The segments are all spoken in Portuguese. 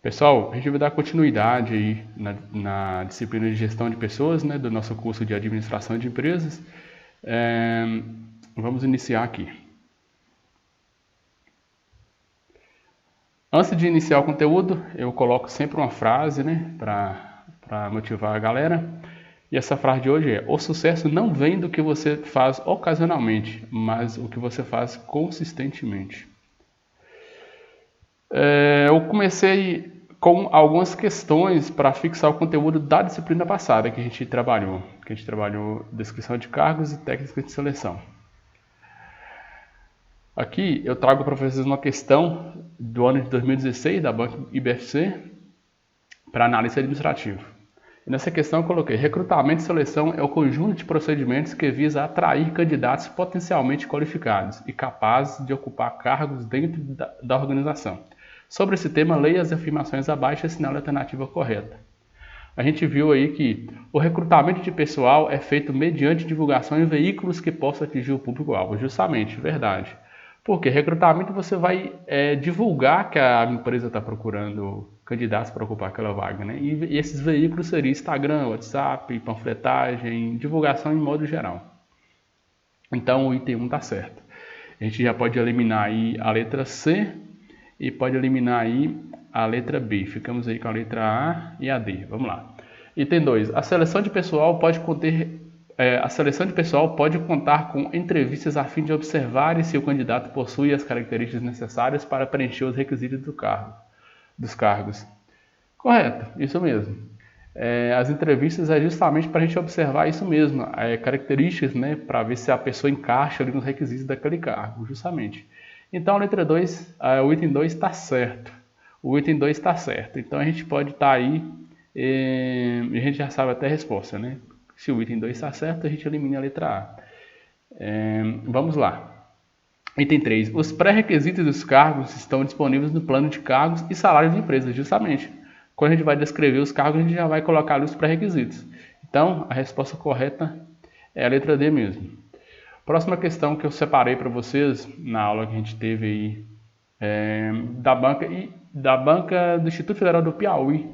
Pessoal, a gente vai dar continuidade aí na disciplina de gestão de pessoas, né, do nosso curso de administração de empresas. Vamos iniciar aqui. Antes de iniciar o conteúdo, eu coloco sempre uma frase, né, para motivar a galera. E essa frase de hoje é: o sucesso não vem do que você faz ocasionalmente, mas o que você faz consistentemente. Eu comecei com algumas questões para fixar o conteúdo da disciplina passada que a gente trabalhou. Descrição de cargos e técnicas de seleção. Aqui eu trago para vocês uma questão do ano de 2016 da Banco IBFC para análise administrativa. E nessa questão eu coloquei: recrutamento e seleção é o conjunto de procedimentos que visa atrair candidatos potencialmente qualificados e capazes de ocupar cargos dentro da organização. Sobre esse tema, leia as afirmações abaixo e assinale a alternativa correta. A gente viu aí que o recrutamento de pessoal é feito mediante divulgação em veículos que possam atingir o público-alvo. Justamente, verdade. Porque recrutamento você vai divulgar que a empresa está procurando candidatos para ocupar aquela vaga, né? E esses veículos seriam Instagram, WhatsApp, panfletagem, divulgação em modo geral. Então o item 1 está certo. A gente já pode eliminar aí a letra C e pode eliminar aí a letra B. Ficamos aí com a letra A e a D. Vamos lá. Item 2. A seleção de pessoal pode contar com entrevistas a fim de observar se o candidato possui as características necessárias para preencher os requisitos dos cargos. Correto, isso mesmo. As entrevistas é justamente para a gente observar isso mesmo, características, né, para ver se a pessoa encaixa ali nos requisitos daquele cargo, justamente. Então a letra 2, o item 2 está certo. O item 2 está certo. Então a gente pode estar aí, a gente já sabe até a resposta, né? Se o item 2 está certo, a gente elimina a letra A. Vamos lá. Item 3. Os pré-requisitos dos cargos estão disponíveis no plano de cargos e salários da empresa, justamente. Quando a gente vai descrever os cargos, a gente já vai colocar ali os pré-requisitos. Então, a resposta correta é a letra D mesmo. Próxima questão que eu separei para vocês na aula que a gente teve aí da banca do Instituto Federal do Piauí,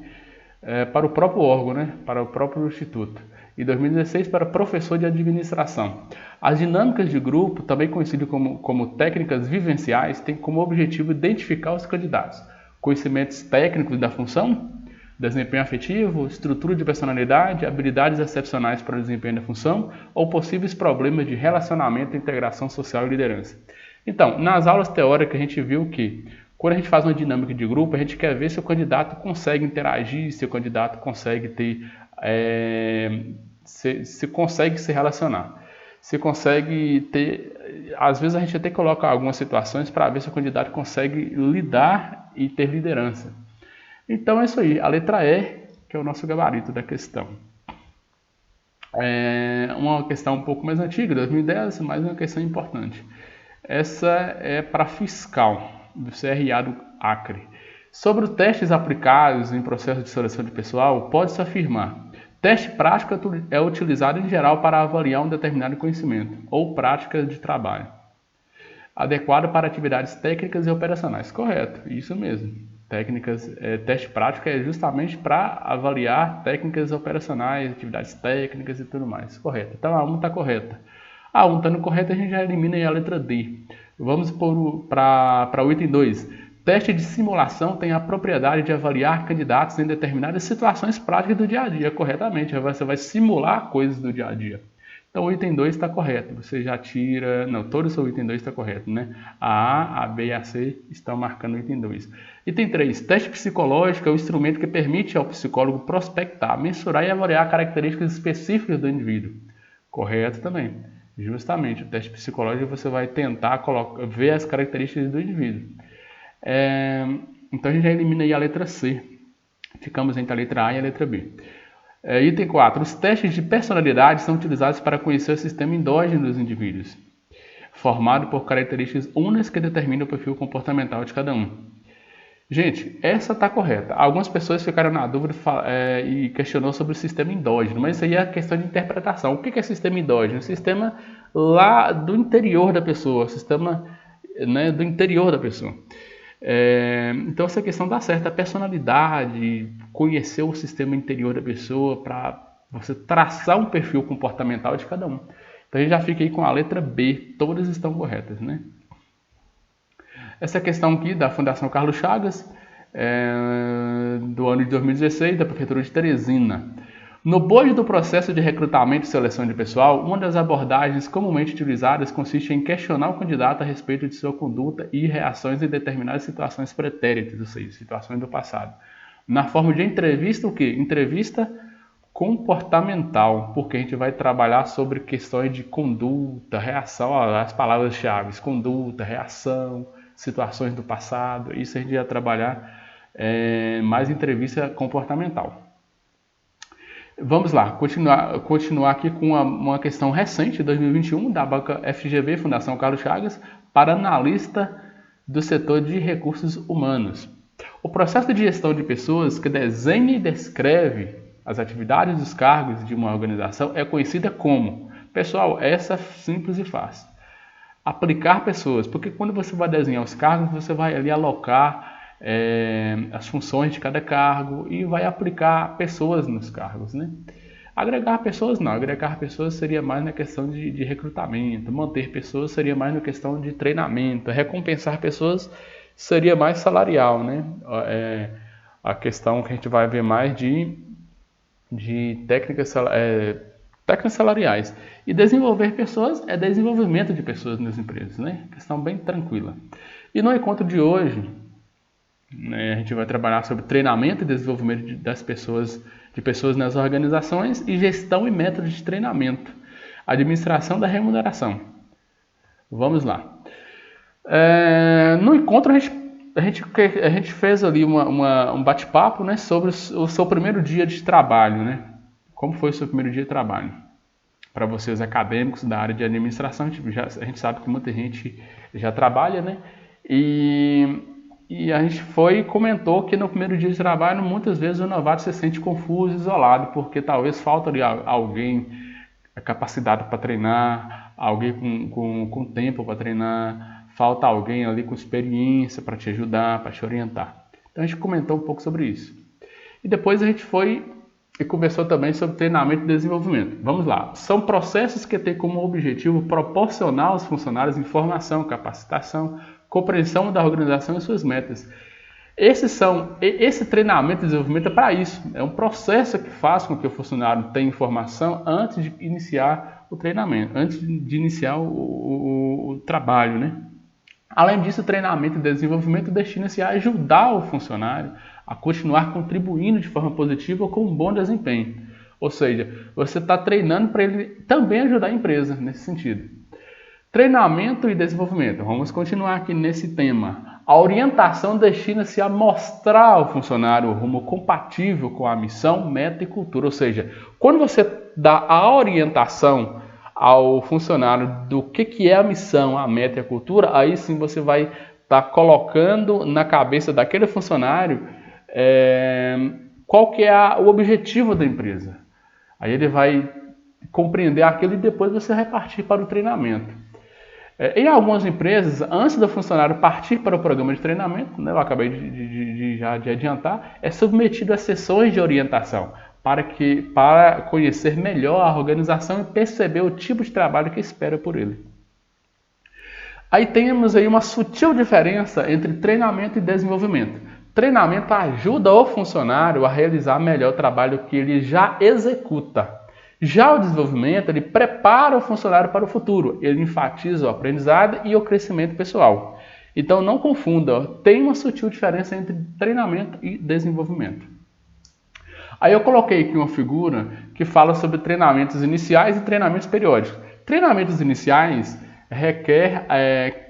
para o próprio órgão, né? Para o próprio instituto. E 2016 para professor de administração. As dinâmicas de grupo, também conhecidas como técnicas vivenciais, têm como objetivo identificar os candidatos, conhecimentos técnicos da função, desempenho afetivo, estrutura de personalidade, habilidades excepcionais para o desempenho da função ou possíveis problemas de relacionamento, integração social e liderança. Então, nas aulas teóricas a gente viu que quando a gente faz uma dinâmica de grupo, a gente quer ver se o candidato consegue interagir, se o candidato consegue ter, se consegue se relacionar. Se consegue ter, às vezes a gente até coloca algumas situações para ver se o candidato consegue lidar e ter liderança. Então é isso aí, a letra E, que é o nosso gabarito da questão. Uma questão um pouco mais antiga, 2010, mas uma questão importante. Essa é para fiscal, do CRA do Acre. Sobre os testes aplicados em processo de seleção de pessoal, pode-se afirmar: teste prático é utilizado em geral para avaliar um determinado conhecimento ou práticas de trabalho, adequado para atividades técnicas e operacionais. Correto, isso mesmo. Teste prático é justamente para avaliar técnicas operacionais, atividades técnicas e tudo mais. Correto. Então a 1 está correta. A 1 estando correta, a gente já elimina aí a letra D. Vamos para o item 2. Teste de simulação tem a propriedade de avaliar candidatos em determinadas situações práticas do dia a dia. Corretamente, você vai simular coisas do dia a dia. Então o item 2 está correto, você já tira... Não, todo o seu item 2 está correto, né? A A, a B e a C estão marcando o item 2. Item 3, teste psicológico é o instrumento que permite ao psicólogo prospectar, mensurar e avaliar características específicas do indivíduo. Correto também. Justamente, o teste psicológico você vai tentar ver as características do indivíduo. Então a gente já elimina aí a letra C. Ficamos entre a letra A e a letra B. Item 4. Os testes de personalidade são utilizados para conhecer o sistema endógeno dos indivíduos, formado por características únicas que determinam o perfil comportamental de cada um. Gente, essa está correta. Algumas pessoas ficaram na dúvida e questionou sobre o sistema endógeno, mas isso aí é questão de interpretação. O que é sistema endógeno? Sistema lá do interior da pessoa, sistema, né, do interior da pessoa. Então essa questão dá certo, a personalidade, conhecer o sistema interior da pessoa para você traçar um perfil comportamental de cada um. Então a gente já fica aí com a letra B, todas estão corretas, né? Essa questão aqui da Fundação Carlos Chagas, do ano de 2016, da Prefeitura de Teresina. No bojo do processo de recrutamento e seleção de pessoal, uma das abordagens comumente utilizadas consiste em questionar o candidato a respeito de sua conduta e reações em determinadas situações pretéritas, ou seja, situações do passado. Na forma de entrevista, o quê? Entrevista comportamental, porque a gente vai trabalhar sobre questões de conduta, reação, as palavras-chave, conduta, reação, situações do passado. Isso a gente vai trabalhar mais entrevista comportamental. Vamos lá, continuar aqui com uma questão recente, de 2021, da banca FGV, Fundação Carlos Chagas, para analista do setor de recursos humanos. O processo de gestão de pessoas que desenha e descreve as atividades dos cargos de uma organização é conhecida como, pessoal, essa simples e fácil, aplicar pessoas, porque quando você vai desenhar os cargos, você vai ali alocar as funções de cada cargo e vai aplicar pessoas nos cargos, né? Agregar pessoas não, agregar pessoas seria mais na questão de recrutamento, manter pessoas seria mais na questão de treinamento, recompensar pessoas seria mais salarial, né? A questão que a gente vai ver mais de técnicas salariais. E desenvolver pessoas é desenvolvimento de pessoas nas empresas, né? Questão bem tranquila. E no encontro de hoje, a gente vai trabalhar sobre treinamento e desenvolvimento de pessoas nas organizações e gestão e métodos de treinamento, administração da remuneração. Vamos lá. No encontro a gente fez ali um bate-papo, né, sobre o seu primeiro dia de trabalho, né? Como foi o seu primeiro dia de trabalho? Para vocês acadêmicos da área de administração, a gente sabe que muita gente já trabalha, né? E a gente comentou que no primeiro dia de trabalho, muitas vezes o novato se sente confuso, isolado, porque talvez falta ali alguém capacitado para treinar, alguém com tempo para treinar, falta alguém ali com experiência para te ajudar, para te orientar. Então a gente comentou um pouco sobre isso. E depois a gente foi e conversou também sobre treinamento e desenvolvimento. Vamos lá. São processos que têm como objetivo proporcionar aos funcionários informação, capacitação, compreensão da organização e suas metas. Esse treinamento e desenvolvimento é para isso. É um processo que faz com que o funcionário tenha informação antes de iniciar o treinamento, antes de iniciar o trabalho, né? Além disso, o treinamento e desenvolvimento destina-se a ajudar o funcionário a continuar contribuindo de forma positiva com um bom desempenho. Ou seja, você está treinando para ele também ajudar a empresa nesse sentido. Treinamento e desenvolvimento. Vamos continuar aqui nesse tema. A orientação destina-se a mostrar ao funcionário o rumo compatível com a missão, meta e cultura. Ou seja, quando você dá a orientação ao funcionário do que é a missão, a meta e a cultura, aí sim você vai estar colocando na cabeça daquele funcionário qual que é o objetivo da empresa. Aí ele vai compreender aquilo e depois você vai partir para o treinamento. Em algumas empresas, antes do funcionário partir para o programa de treinamento, né, eu acabei de adiantar, é submetido a sessões de orientação para conhecer melhor a organização e perceber o tipo de trabalho que espera por ele. Aí temos aí uma sutil diferença entre treinamento e desenvolvimento. Treinamento ajuda o funcionário a realizar melhor o trabalho que ele já executa. Já o desenvolvimento, ele prepara o funcionário para o futuro. Ele enfatiza o aprendizado e o crescimento pessoal. Então não confunda, tem uma sutil diferença entre treinamento e desenvolvimento. Aí eu coloquei aqui uma figura que fala sobre treinamentos iniciais e treinamentos periódicos. Treinamentos iniciais requer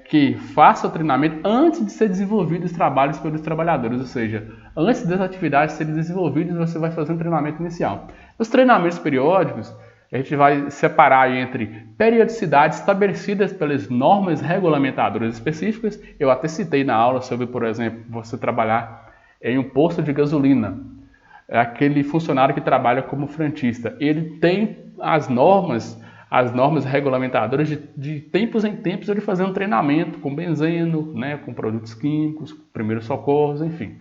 que faça o treinamento antes de ser desenvolvido os trabalhos pelos trabalhadores, ou seja, antes das atividades serem desenvolvidas, você vai fazer um treinamento inicial. Os treinamentos periódicos, a gente vai separar entre periodicidades estabelecidas pelas normas regulamentadoras específicas. Eu até citei na aula sobre, por exemplo, você trabalhar em um posto de gasolina. Aquele funcionário que trabalha como frentista, ele tem as normas, as normas regulamentadoras de tempos em tempos ele fazer um treinamento com benzeno, né, com produtos químicos, primeiros socorros, enfim.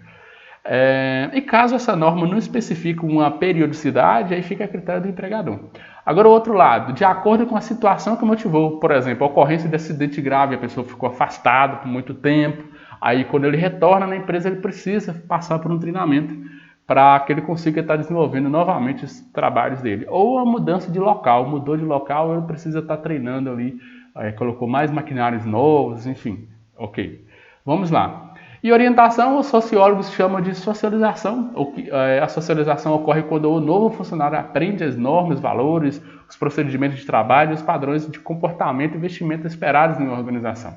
E caso essa norma não especifique uma periodicidade, aí fica a critério do empregador. Agora, o outro lado, de acordo com a situação que motivou, por exemplo, a ocorrência de acidente grave, a pessoa ficou afastada por muito tempo, aí quando ele retorna na empresa, ele precisa passar por um treinamento para que ele consiga estar desenvolvendo novamente os trabalhos dele. Ou a mudança de local, mudou de local, ele precisa estar treinando ali, colocou mais maquinários novos, enfim. Ok, vamos lá. E orientação, os sociólogos chamam de socialização. A socialização ocorre quando o novo funcionário aprende as normas, valores, os procedimentos de trabalho, os padrões de comportamento e vestimenta esperados em uma organização.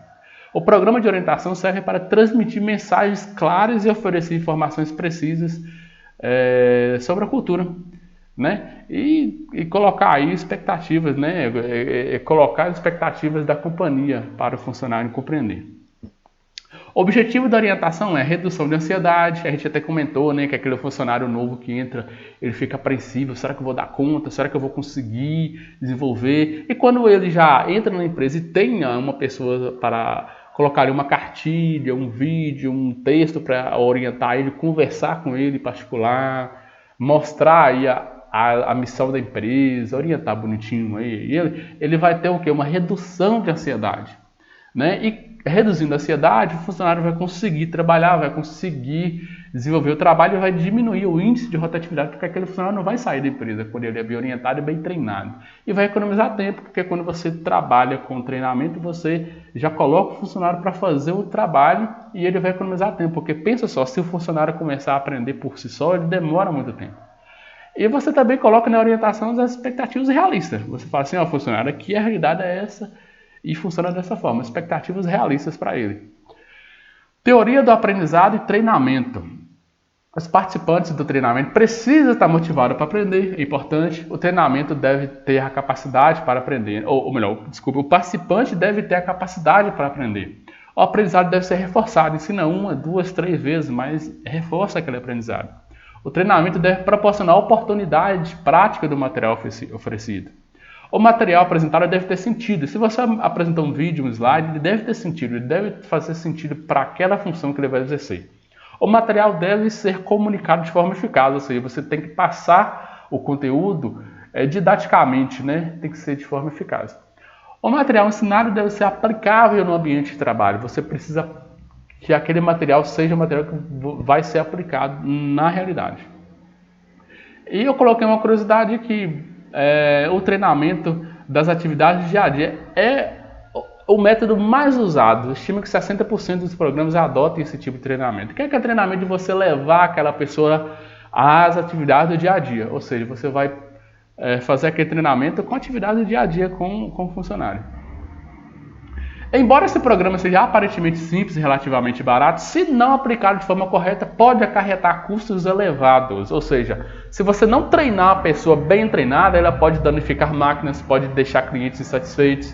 O programa de orientação serve para transmitir mensagens claras e oferecer informações precisas sobre a cultura, né? E colocar aí expectativas, né? Colocar as expectativas da companhia para o funcionário compreender. O objetivo da orientação é redução de ansiedade. A gente até comentou, né, que aquele funcionário novo que entra, ele fica apreensivo, será que eu vou dar conta? Será que eu vou conseguir desenvolver? E quando ele já entra na empresa e tenha uma pessoa para colocar ali uma cartilha, um vídeo, um texto para orientar ele, conversar com ele em particular, mostrar aí a missão da empresa, orientar bonitinho aí, ele vai ter o quê? Uma redução de ansiedade, né? E reduzindo a ansiedade, o funcionário vai conseguir trabalhar, vai conseguir desenvolver o trabalho e vai diminuir o índice de rotatividade, porque aquele funcionário não vai sair da empresa quando ele é bem orientado e bem treinado. E vai economizar tempo, porque quando você trabalha com treinamento, você já coloca o funcionário para fazer o trabalho e ele vai economizar tempo, porque pensa só, se o funcionário começar a aprender por si só, ele demora muito tempo. E você também coloca na orientação as expectativas realistas. Você fala assim, ó, funcionário, aqui a realidade é essa, e funciona dessa forma, expectativas realistas para ele. Teoria do aprendizado e treinamento. Os participantes do treinamento precisam estar motivados para aprender, é importante. O treinamento deve ter a capacidade para aprender, o participante deve ter a capacidade para aprender. O aprendizado deve ser reforçado, ensina 1, 2, 3 vezes, mas reforça aquele aprendizado. O treinamento deve proporcionar oportunidade prática do material oferecido. O material apresentado deve ter sentido. Se você apresentar um vídeo, um slide, ele deve ter sentido, ele deve fazer sentido para aquela função que ele vai exercer. O material deve ser comunicado de forma eficaz, ou seja, você tem que passar o conteúdo didaticamente, né? Tem que ser de forma eficaz. O material ensinado deve ser aplicável no ambiente de trabalho. Você precisa que aquele material seja um material que vai ser aplicado na realidade. E eu coloquei uma curiosidade que o treinamento das atividades de dia a dia é o método mais usado. Estima que 60% dos programas adotam esse tipo de treinamento. O que é treinamento de você levar aquela pessoa às atividades do dia a dia? Ou seja, você vai fazer aquele treinamento com atividades do dia a dia com o funcionário. Embora esse programa seja aparentemente simples e relativamente barato, se não aplicado de forma correta, pode acarretar custos elevados. Ou seja, se você não treinar a pessoa bem treinada, ela pode danificar máquinas, pode deixar clientes insatisfeitos.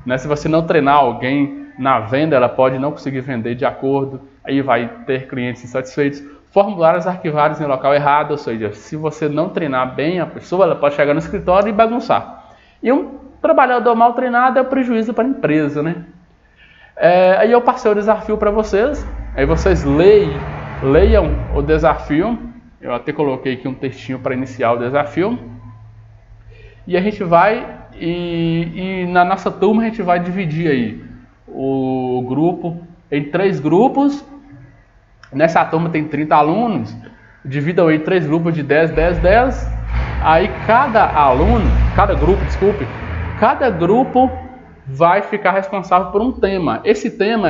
Né? Se você não treinar alguém na venda, ela pode não conseguir vender de acordo, aí vai ter clientes insatisfeitos. Formulários arquivados em local errado, ou seja, se você não treinar bem a pessoa, ela pode chegar no escritório e bagunçar. E um trabalhador mal treinado é um prejuízo para a empresa, né? Aí eu passei o desafio para vocês, aí vocês leiam o desafio, eu até coloquei aqui um textinho para iniciar o desafio, e a gente vai, e na nossa turma a gente vai dividir aí o grupo em 3 grupos. Nessa turma tem 30 alunos, dividam em 3 grupos de 10, 10, 10, aí cada grupo vai ficar responsável por um tema. Esse tema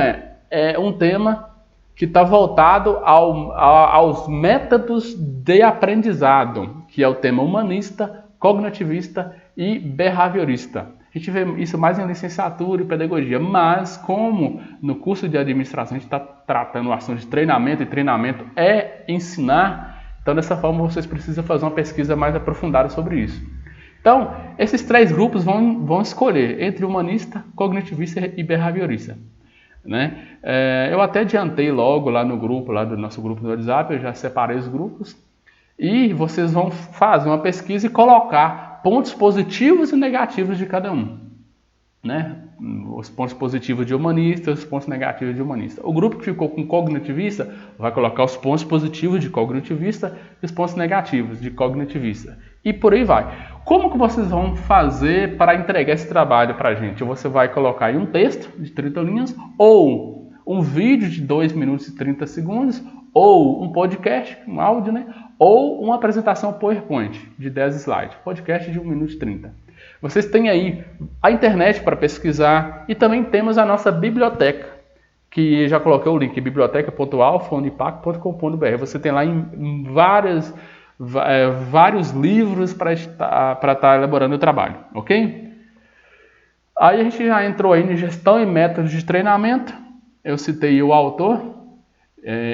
é um tema que está voltado aos métodos de aprendizado, que é o tema humanista, cognitivista e behaviorista. A gente vê isso mais em licenciatura e pedagogia, mas como no curso de administração a gente está tratando o assunto de treinamento, e treinamento é ensinar, então dessa forma vocês precisam fazer uma pesquisa mais aprofundada sobre isso. Então, esses 3 grupos vão escolher entre humanista, cognitivista e behaviorista. Né? Eu até adiantei logo lá no grupo, lá do nosso grupo do WhatsApp, eu já separei os grupos. E vocês vão fazer uma pesquisa e colocar pontos positivos e negativos de cada um, né? Os pontos positivos de humanista, os pontos negativos de humanista. O grupo que ficou com cognitivista vai colocar os pontos positivos de cognitivista e os pontos negativos de cognitivista. E por aí vai. Como que vocês vão fazer para entregar esse trabalho para a gente? Você vai colocar aí um texto de 30 linhas, ou um vídeo de 2 minutos e 30 segundos, ou um podcast, um áudio, né? Ou uma apresentação PowerPoint de 10 slides. Podcast de 1 minuto e 30. Vocês têm aí a internet para pesquisar e também temos a nossa biblioteca, que já coloquei o link, biblioteca.alfaunipac.com.br. Você tem lá vários livros para estar elaborando o trabalho, ok? Aí a gente já entrou aí em gestão e métodos de treinamento. Eu citei o autor,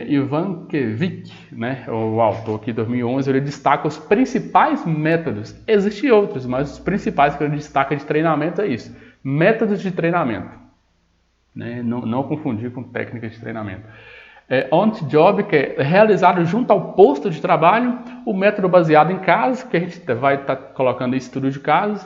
Ivan Kevik, né, o autor aqui de 2011, ele destaca os principais métodos. Existem outros, mas os principais que ele destaca de treinamento é isso. Métodos de treinamento. Né, não confundir com técnicas de treinamento. On job, que é realizado junto ao posto de trabalho. O método baseado em casos, que a gente vai estar colocando em estudo de casos.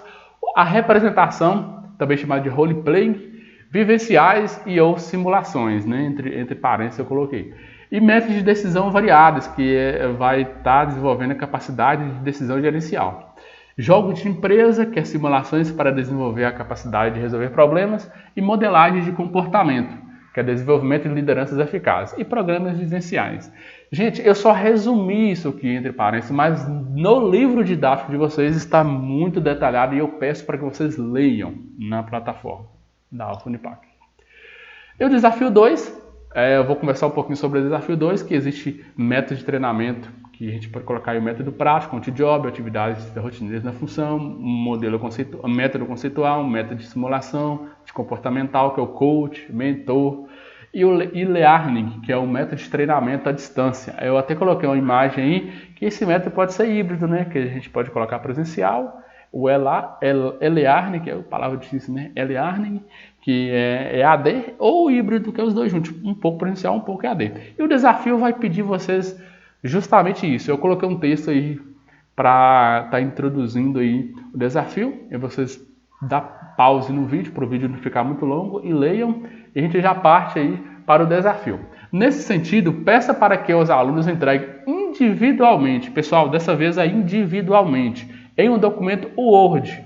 A representação, também chamada de role-playing. Vivenciais e ou simulações, né? Entre parênteses eu coloquei. E métodos de decisão variados, que vai estar desenvolvendo a capacidade de decisão gerencial. Jogo de empresa, que é simulações para desenvolver a capacidade de resolver problemas. E modelagem de comportamento, que é desenvolvimento de lideranças eficazes. E programas vivenciais. Gente, eu só resumi isso aqui entre parênteses, mas no livro didático de vocês está muito detalhado e eu peço para que vocês leiam na plataforma da Alfa Unipac. E o desafio 2, eu vou conversar um pouquinho sobre o desafio 2, que existe método de treinamento, que a gente pode colocar aí o método prático, on-job, atividades rotineiras na função, método conceitual, método de simulação, de comportamental, que é o coach, mentor, e o e-learning, que é o método de treinamento à distância. Eu até coloquei uma imagem aí, que esse método pode ser híbrido, né? Que a gente pode colocar presencial, o e-learning, que é a palavra difícil, né? E-learning, que é AD, ou híbrido, que é os dois juntos, um pouco presencial, um pouco EAD. E o desafio vai pedir vocês justamente isso. Eu coloquei um texto aí para estar introduzindo aí o desafio, e vocês dá pause no vídeo, para o vídeo não ficar muito longo, e leiam, e a gente já parte aí para o desafio. Nesse sentido, peça para que os alunos entreguem individualmente, pessoal, dessa vez é individualmente, em um documento Word,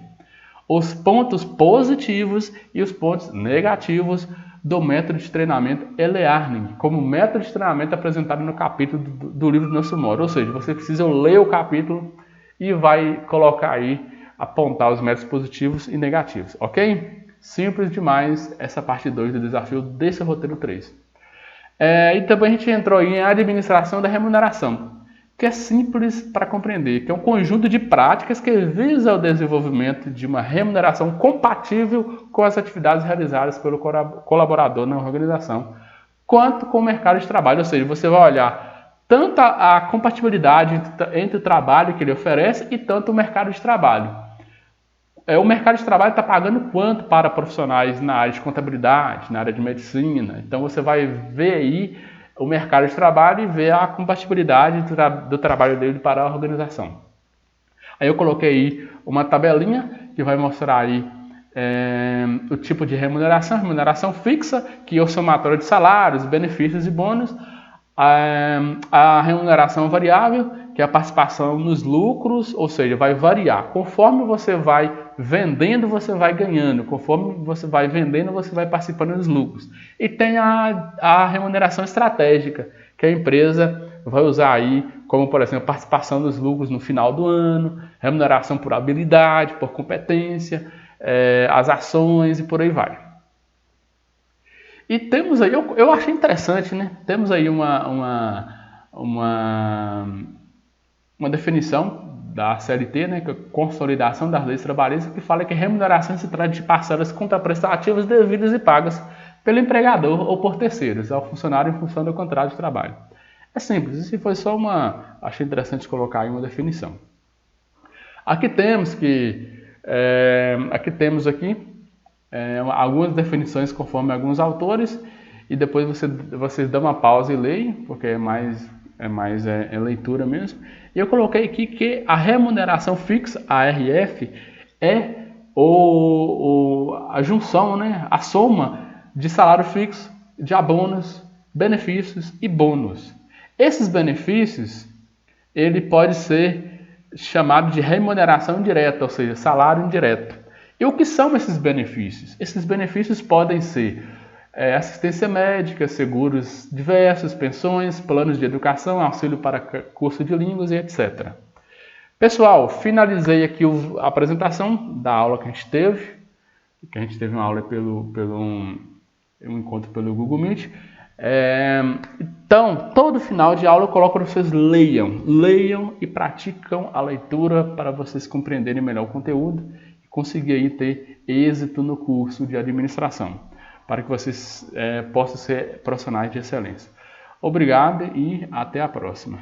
os pontos positivos e os pontos negativos do método de treinamento e-learning, como método de treinamento apresentado no capítulo do livro do Nosso Modo. Ou seja, você precisa ler o capítulo e vai colocar aí, apontar os métodos positivos e negativos, ok? Simples demais essa parte 2 do desafio desse roteiro 3. E também a gente entrou aí em administração da remuneração, que é simples para compreender, que é um conjunto de práticas que visa o desenvolvimento de uma remuneração compatível com as atividades realizadas pelo colaborador na organização, quanto com o mercado de trabalho. Ou seja, você vai olhar tanto a compatibilidade entre o trabalho que ele oferece e tanto o mercado de trabalho. O mercado de trabalho está pagando quanto para profissionais na área de contabilidade, na área de medicina. Então você vai ver aí o mercado de trabalho e ver a compatibilidade do trabalho dele para a organização. Aí eu coloquei aí uma tabelinha que vai mostrar aí o tipo de remuneração fixa, que é o somatório de salários, benefícios e bônus, a remuneração variável, que é a participação nos lucros, ou seja, vai variar. Conforme você vai vendendo, você vai ganhando. Conforme você vai vendendo, você vai participando dos lucros. E tem a remuneração estratégica, que a empresa vai usar aí, como, por exemplo, participação dos lucros no final do ano, remuneração por habilidade, por competência, as ações e por aí vai. E temos aí, eu achei interessante, né? Temos aí uma definição da CLT, né, que é a consolidação das leis trabalhistas, que fala que remuneração se trata de parcelas contraprestativas devidas e pagas pelo empregador ou por terceiros ao funcionário em função do contrato de trabalho. É simples, isso foi só achei interessante colocar aí uma definição. Aqui temos algumas definições conforme alguns autores, e depois vocês dão uma pausa e leem, porque é mais é leitura mesmo. E eu coloquei aqui que a remuneração fixa, a RF, é a junção, né, a soma de salário fixo, de abonos, benefícios e bônus. Esses benefícios, ele pode ser chamado de remuneração indireta, ou seja, salário indireto. E o que são esses benefícios? Esses benefícios podem ser assistência médica, seguros diversos, pensões, planos de educação, auxílio para curso de línguas e etc. Pessoal, finalizei aqui a apresentação da aula que a gente teve uma aula um encontro pelo Google Meet. Então, todo final de aula eu coloco para vocês leiam e praticam a leitura para vocês compreenderem melhor o conteúdo e conseguir aí ter êxito no curso de administração, para que vocês possam ser profissionais de excelência. Obrigado e até a próxima.